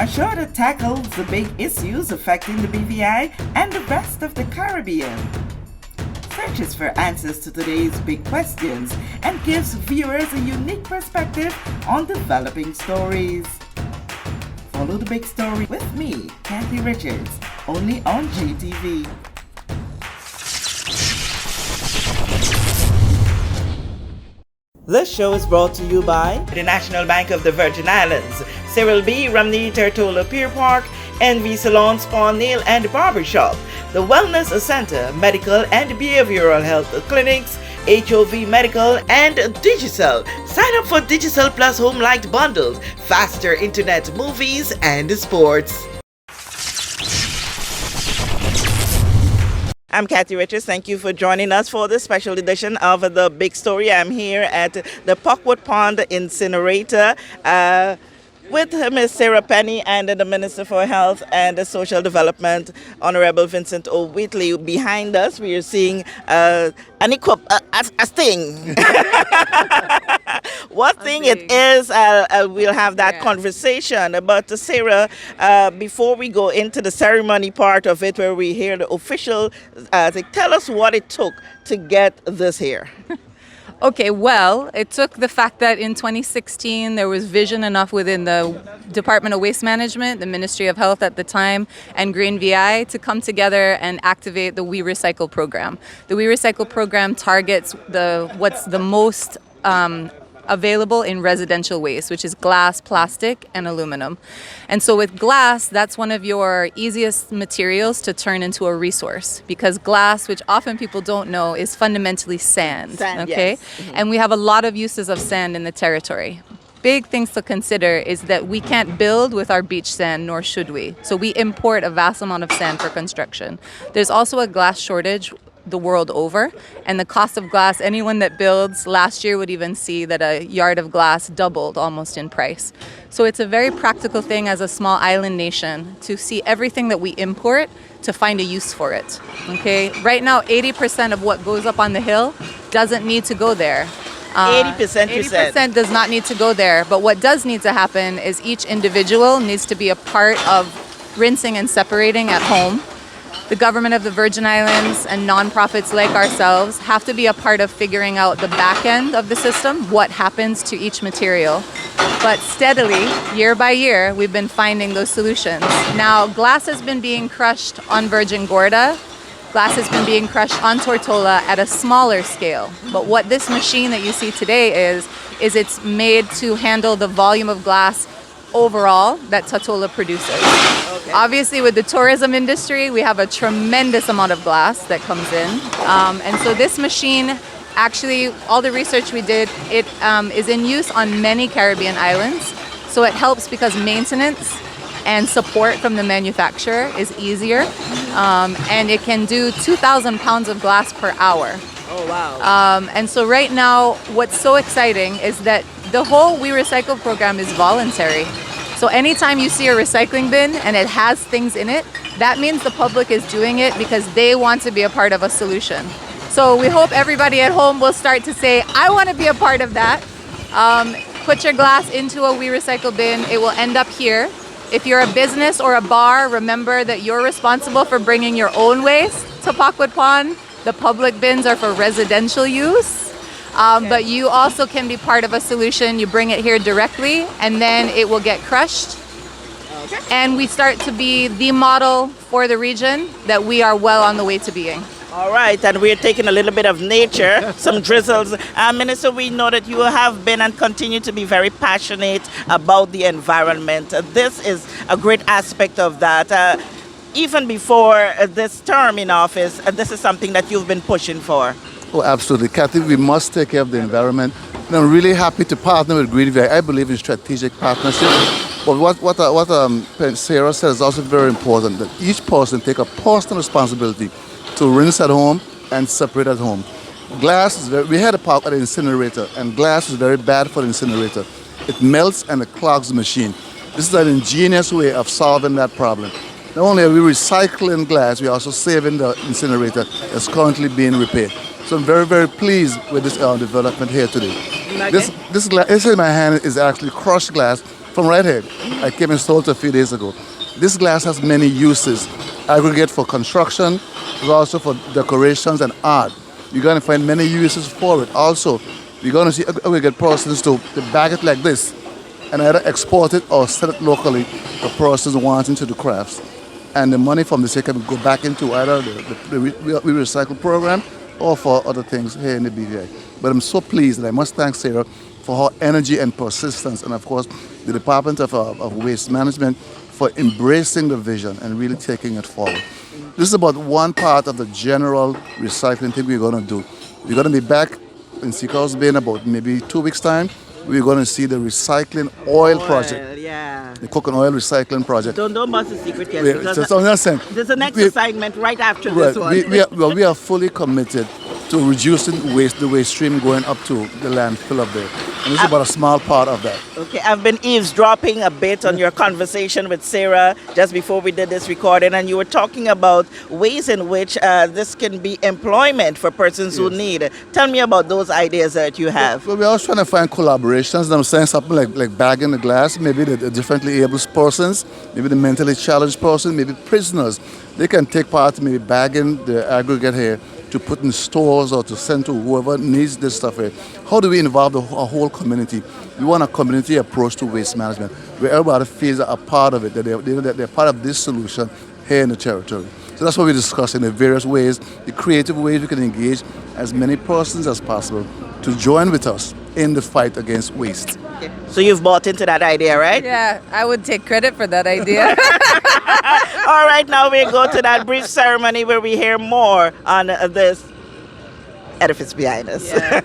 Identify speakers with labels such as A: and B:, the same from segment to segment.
A: a show that tackles the big issues affecting the BVI and the rest of the Caribbean. Searches for answers to today's big questions and gives viewers a unique perspective on developing stories. Follow the big story with me, Kathy Richards, only on GTV. This show is brought to you by the National Bank of the Virgin Islands, Cyril B. Ramney Tertola Pier Park, NV Salon Spa Nail and Barbershop, the Wellness Center, Medical and Behavioral Health Clinics, HOV Medical, and Digicel. Sign up for Digicel Plus Home Light Bundles, faster internet, movies, and sports. I'm Kathy Richards. Thank you for joining us for this special edition of The Big Story. I'm here at the Pockwood Pond incinerator with Ms. Sarah Penny and the Minister for Health and Social Development, Honorable Vincent O. Wheatley. Behind us, we are seeing a thing. What thing it is, we'll have that conversation. But Sarah, before we go into the ceremony part of it, where we hear the official, tell us what it took to get this here.
B: Okay, well, it took the fact that in 2016 there was vision enough within the Department of Waste Management, the Ministry of Health at the time, and Green VI to come together and activate the We Recycle program. The We Recycle program targets what's the most available in residential waste, which is glass, plastic, and aluminum. And so with glass, that's one of your easiest materials to turn into a resource, because glass, which often people don't know, is fundamentally sand. Okay?
A: Yes. Mm-hmm.
B: And we have a lot of uses of sand in the territory. Big things to consider is that we can't build with our beach sand, nor should we. So we import a vast amount of sand for construction. There's also a glass shortage the world over, and the cost of glass, anyone that builds last year would even see that a yard of glass doubled almost in price. So it's a very practical thing as a small island nation to see everything that we import to find a use for it. Okay, right now 80% of what goes up on the hill doesn't need to go there.
A: 80% you said.
B: 80% does not need to go there, but what does need to happen is each individual needs to be a part of rinsing and separating at home. The government of the Virgin Islands and nonprofits like ourselves have to be a part of figuring out the back end of the system, what happens to each material. But steadily, year by year, we've been finding those solutions. Now, glass has been being crushed on Virgin Gorda. Glass has been being crushed on Tortola at a smaller scale. But what this machine that you see today is it's made to handle the volume of glass overall that Tortola produces. Okay. Obviously, with the tourism industry, we have a tremendous amount of glass that comes in. And so this machine, actually, all the research we did, it is in use on many Caribbean islands. So it helps because maintenance and support from the manufacturer is easier. And it can do 2,000 pounds of glass per hour.
A: Oh, wow.
B: And so right now, what's so exciting is that the whole We Recycle program is voluntary. So anytime you see a recycling bin and it has things in it, that means the public is doing it because they want to be a part of a solution. So we hope everybody at home will start to say, I want to be a part of that. Put your glass into a We Recycle bin. It will end up here. If you're a business or a bar, remember that you're responsible for bringing your own waste to Pockwood Pond. The public bins are for residential use. But you also can be part of a solution. You bring it here directly, and then it will get crushed. Okay. And we start to be the model for the region that we are well on the way to being.
A: All right, and we're taking a little bit of nature, some drizzles. Minister, we know that you have been and continue to be very passionate about the environment. This is a great aspect of that. Even before this term in office, this is something that you've been pushing for.
C: Oh, absolutely. Kathy, we must take care of the environment. And I'm really happy to partner with Green VI. I believe in strategic partnership. But what Sarah said is also very important, that each person take a personal responsibility to rinse at home and separate at home. Glass is we had a part at the incinerator, and glass is very bad for the incinerator. It melts and it clogs the machine. This is an ingenious way of solving that problem. Not only are we recycling glass, we're also saving the incinerator that's currently being repaired. So I'm very, very pleased with this development here today.
A: Okay.
C: This glass in my hand is actually crushed glass from right here. I came and sold it a few days ago. This glass has many uses. Aggregate for construction, but also for decorations and art. You're going to find many uses for it. Also, you're going to see aggregate persons to bag it like this and either export it or sell it locally for persons wanting to do crafts. And the money from this here can go back into either the recycle program or for other things here in the BVI. But I'm so pleased, and I must thank Sarah for her energy and persistence, and of course the Department of Waste Management for embracing the vision and really taking it forward. This is about one part of the general recycling thing we're going to do. We're going to be back in Seacoast Bay in about maybe 2 weeks' time. We're going to see the recycling oil project.
A: Yeah.
C: The coconut oil recycling project.
A: Don't bust the secret yet. There's an next assignment right after this one.
C: We are fully committed to reducing the waste stream going up to the landfill up there. And this is about a small part of that.
A: Okay, I've been eavesdropping a bit on your conversation with Sarah just before we did this recording, and you were talking about ways in which this can be employment for persons who need it. Tell me about those ideas that you have.
C: Well, we're always trying to find collaborations. And I'm saying something like bagging the glass, maybe the differently able persons, maybe the mentally challenged person, maybe prisoners. They can take part in maybe bagging the aggregate here to put in stores or to send to whoever needs this stuff here. How do we involve a whole community? We want a community approach to waste management where everybody feels a part of it, that they're part of this solution here in the territory. So that's what we're discussing, the various ways, the creative ways we can engage as many persons as possible to join with us in the fight against waste.
A: Okay. So you've bought into that idea, right?
B: Yeah, I would take credit for that idea.
A: All right, now we go to that brief ceremony where we hear more on this edifice behind us.
B: Yeah.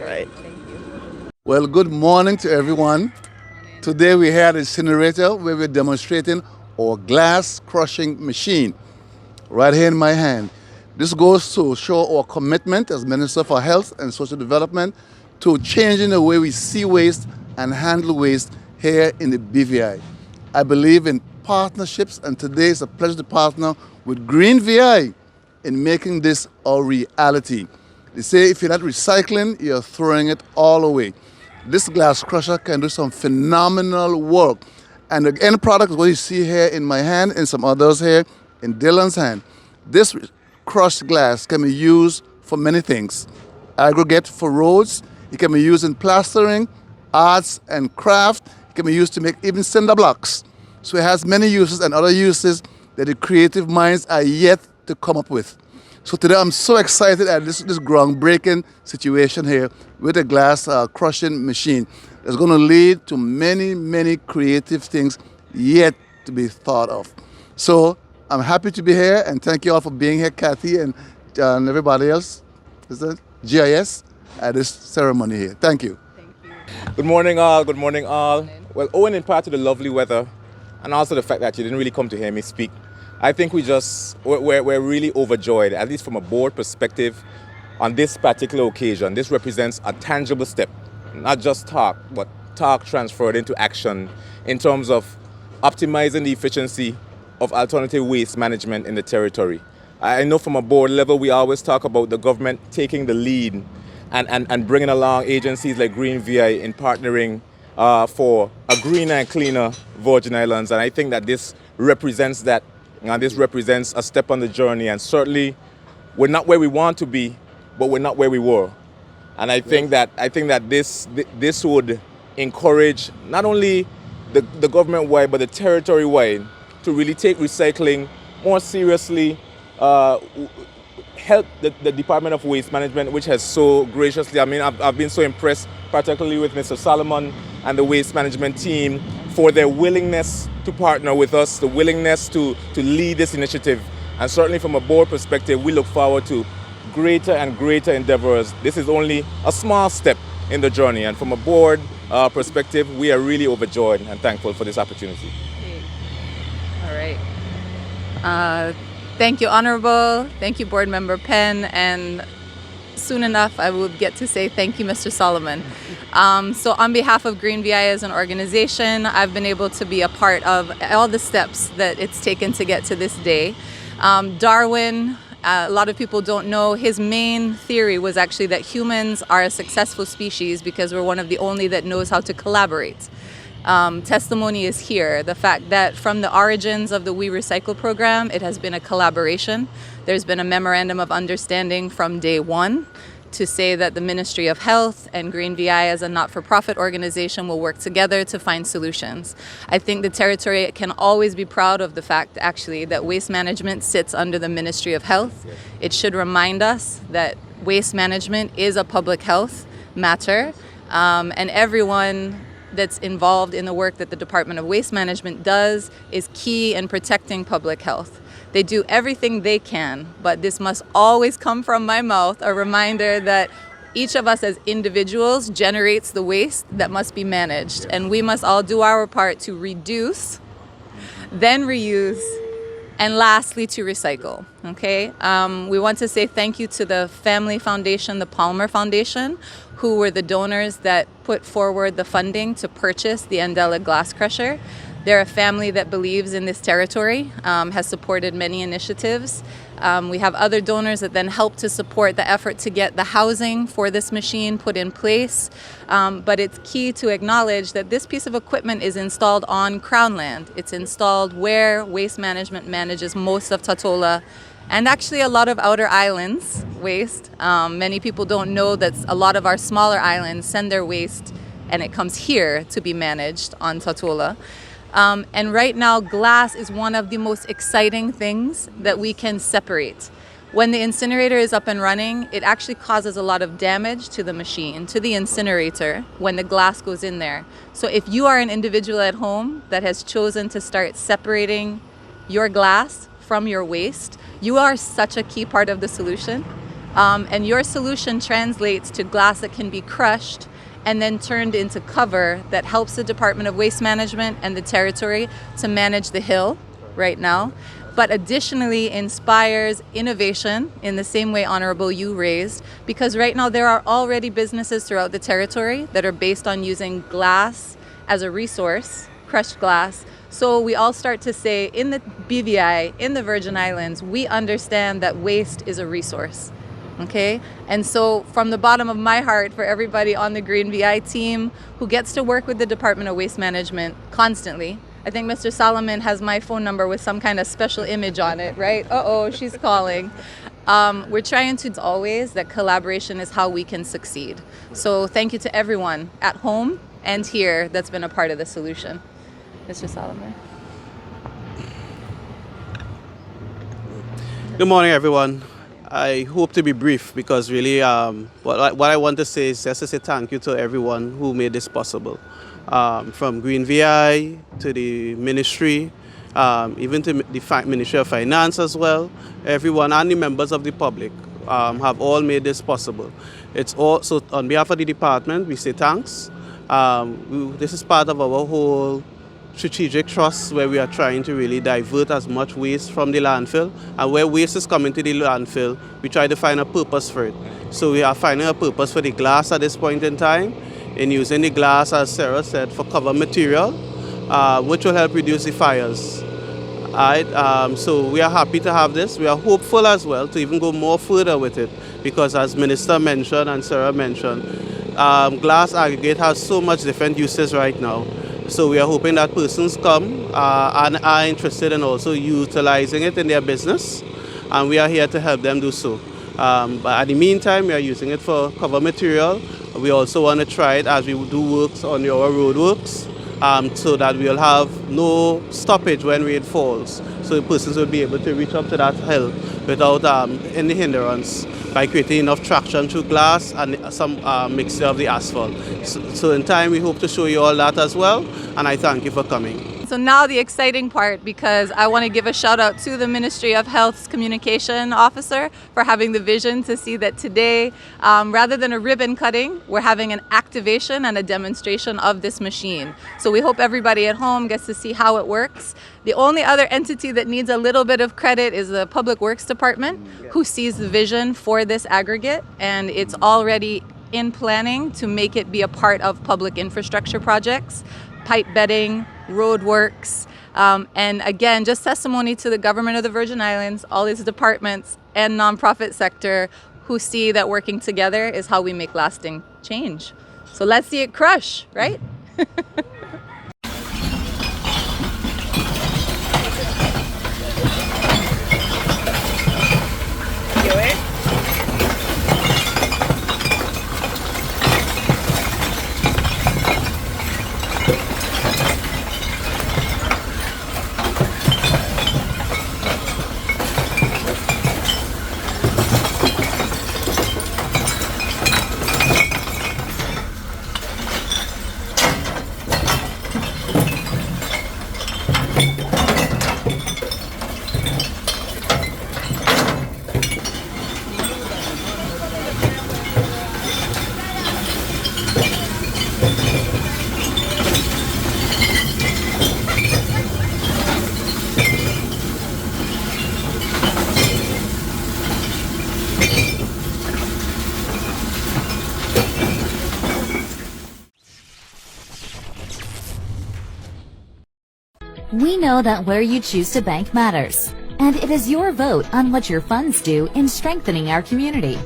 A: Right.
C: Well, good morning to everyone. Today we're here at the incinerator where we're demonstrating our glass crushing machine right here in my hand. This goes to show our commitment as Minister for Health and Social Development to changing the way we see waste and handle waste here in the BVI. I believe in partnerships, and today is a pleasure to partner with Green VI in making this a reality. They say if you're not recycling, you're throwing it all away. This glass crusher can do some phenomenal work. And the end product is what you see here in my hand and some others here in Dylan's hand. This crushed glass can be used for many things. Aggregate for roads, it can be used in plastering, arts and craft, it can be used to make even cinder blocks. So it has many uses and other uses that the creative minds are yet to come up with. So today I'm so excited at this groundbreaking situation here with a glass crushing machine that's going to lead to many, many creative things yet to be thought of. So I'm happy to be here, and thank you all for being here, Kathy and everybody else. Is that GIS at this ceremony here? Thank you.
D: Good morning all, good morning all. Well, owing in part to the lovely weather and also the fact that you didn't really come to hear me speak, I think we're really overjoyed, at least from a board perspective, on this particular occasion. This represents a tangible step, not just talk, but talk transferred into action in terms of optimizing the efficiency of alternative waste management in the territory. I know from a board level, we always talk about the government taking the lead and bringing along agencies like Green VI in partnering for a greener and cleaner Virgin Islands. And I think that this represents that. And this represents a step on the journey, and certainly we're not where we want to be, but we're not where we were. And I think that this would encourage not only the government-wide but the territory-wide to really take recycling more seriously, help the Department of Waste Management, which has so graciously, I've been so impressed, particularly with Mr. Solomon and the Waste Management team, for their willingness to partner with us, the willingness to lead this initiative. And certainly from a board perspective, we look forward to greater and greater endeavors. This is only a small step in the journey. And from a board perspective, we are really overjoyed and thankful for this opportunity.
B: All right. Thank you, Honorable. Thank you, Board Member Penn. And soon enough, I will get to say thank you, Mr. Solomon. So on behalf of Green VI as an organization, I've been able to be a part of all the steps that it's taken to get to this day. Darwin, a lot of people don't know, his main theory was actually that humans are a successful species because we're one of the only that knows how to collaborate. testimony is here. The fact that from the origins of the We Recycle program, it has been a collaboration. There's been a memorandum of understanding from day one to say that the Ministry of Health and Green VI as a not-for-profit organization will work together to find solutions. I think the territory can always be proud of the fact, actually, that waste management sits under the Ministry of Health. It should remind us that waste management is a public health matter, and everyone that's involved in the work that the Department of Waste Management does is key in protecting public health. They do everything they can, but this must always come from my mouth, a reminder that each of us as individuals generates the waste that must be managed, and we must all do our part to reduce, then reuse, and lastly to recycle. Okay, we want to say thank you to the Family Foundation, the Palmer Foundation, who were the donors that put forward the funding to purchase the Andela glass crusher. They're a family that believes in this territory, has supported many initiatives. We have other donors that then help to support the effort to get the housing for this machine put in place. But it's key to acknowledge that this piece of equipment is installed on Crown land. It's installed where Waste Management manages most of Tatola and actually a lot of outer islands waste. Many people don't know that a lot of our smaller islands send their waste and it comes here to be managed on Tatola. And right now, glass is one of the most exciting things that we can separate. When the incinerator is up and running, it actually causes a lot of damage to the machine, to the incinerator, when the glass goes in there. So if you are an individual at home that has chosen to start separating your glass from your waste, you are such a key part of the solution. And your solution translates to glass that can be crushed and then turned into cover that helps the Department of Waste Management and the territory to manage the hill right now, but additionally inspires innovation in the same way, Honorable, you raised, because right now there are already businesses throughout the territory that are based on using glass as a resource, crushed glass. So we all start to say in the BVI, in the Virgin Islands, we understand that waste is a resource. Okay, and so from the bottom of my heart for everybody on the Green VI team who gets to work with the Department of Waste Management constantly. I think Mr. Solomon has my phone number with some kind of special image on it, right? Uh-oh, she's calling. We're trying to always that collaboration is how we can succeed. So thank you to everyone at home and here that's been a part of the solution. Mr. Solomon.
E: Good morning, everyone. I hope to be brief because really what I want to say is just to say thank you to everyone who made this possible. From Green VI to the ministry, even to the Ministry of Finance as well. Everyone and the members of the public have all made this possible. It's also on behalf of the department, we say thanks. This is part of our whole strategic trust where we are trying to really divert as much waste from the landfill, and where waste is coming to the landfill, we try to find a purpose for it. So we are finding a purpose for the glass at this point in time, in using the glass, as Sarah said, for cover material, which will help reduce the fires. Alright, so we are happy to have this. We are hopeful as well to even go more further with it, because as Minister mentioned and Sarah mentioned, glass aggregate has so much different uses right now. So we are hoping that persons come and are interested in also utilizing it in their business, and we are here to help them do so. But at the meantime, we are using it for cover material. We also want to try it as we do works on our road works, so that we'll have no stoppage when rain falls. So the persons will be able to reach up to that hill without any hindrance, by creating enough traction through glass and some mixture of the asphalt. So in time, we hope to show you all that as well, and I thank you for coming.
B: So now the exciting part, because I want to give a shout out to the Ministry of Health's communication officer for having the vision to see that today, rather than a ribbon cutting, we're having an activation and a demonstration of this machine. So we hope everybody at home gets to see how it works. The only other entity that needs a little bit of credit is the Public Works Department, who sees the vision for this aggregate, and it's already in planning to make it be a part of public infrastructure projects, pipe bedding, road works, and again, just testimony to the government of the Virgin Islands, all its departments and nonprofit sector who see that working together is how we make lasting change. So let's see it crush, right?
F: We know that where you choose to bank matters, and it is your vote on what your funds do in strengthening our community.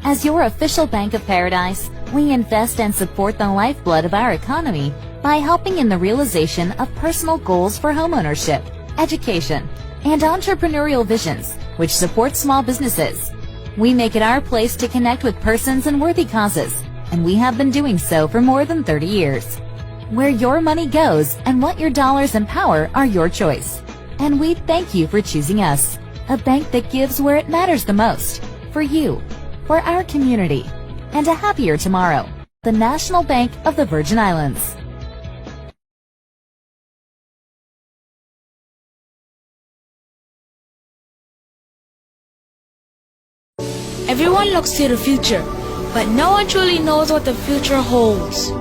F: As your official Bank of Paradise, we invest and support the lifeblood of our economy by helping in the realization of personal goals for homeownership, education, and entrepreneurial visions, which support small businesses. We make it our place to connect with persons and worthy causes, and we have been doing so for more than 30 years. Where your money goes and what your dollars empower are your choice. And we thank you for choosing us, a bank that gives where it matters the most, for you, for our community, and a happier tomorrow. The National Bank of the Virgin Islands.
G: Everyone looks to the future, but no one truly knows what the future holds.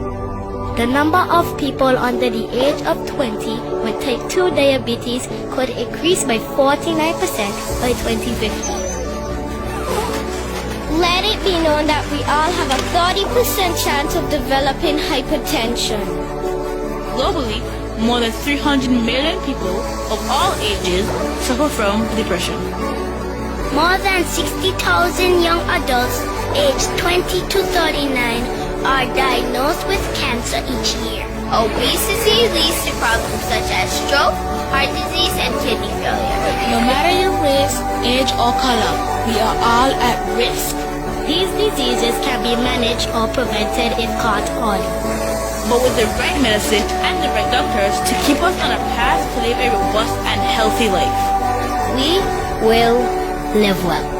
H: The number of people under the age of 20 with type 2 diabetes could increase by 49% by 2050. Let it be known that we all have a 30% chance of developing hypertension.
G: Globally, more than 300 million people of all ages suffer from depression.
H: More than 60,000 young adults aged 20 to 39 are diagnosed with cancer each year. Obesity leads to problems such as stroke, heart disease, and kidney failure.
G: No matter your race, age, or color, we are all at risk.
H: These diseases can be managed or prevented if caught early.
G: But with the right medicine and the right doctors to keep us on a path to live a robust and healthy life,
H: we will live well.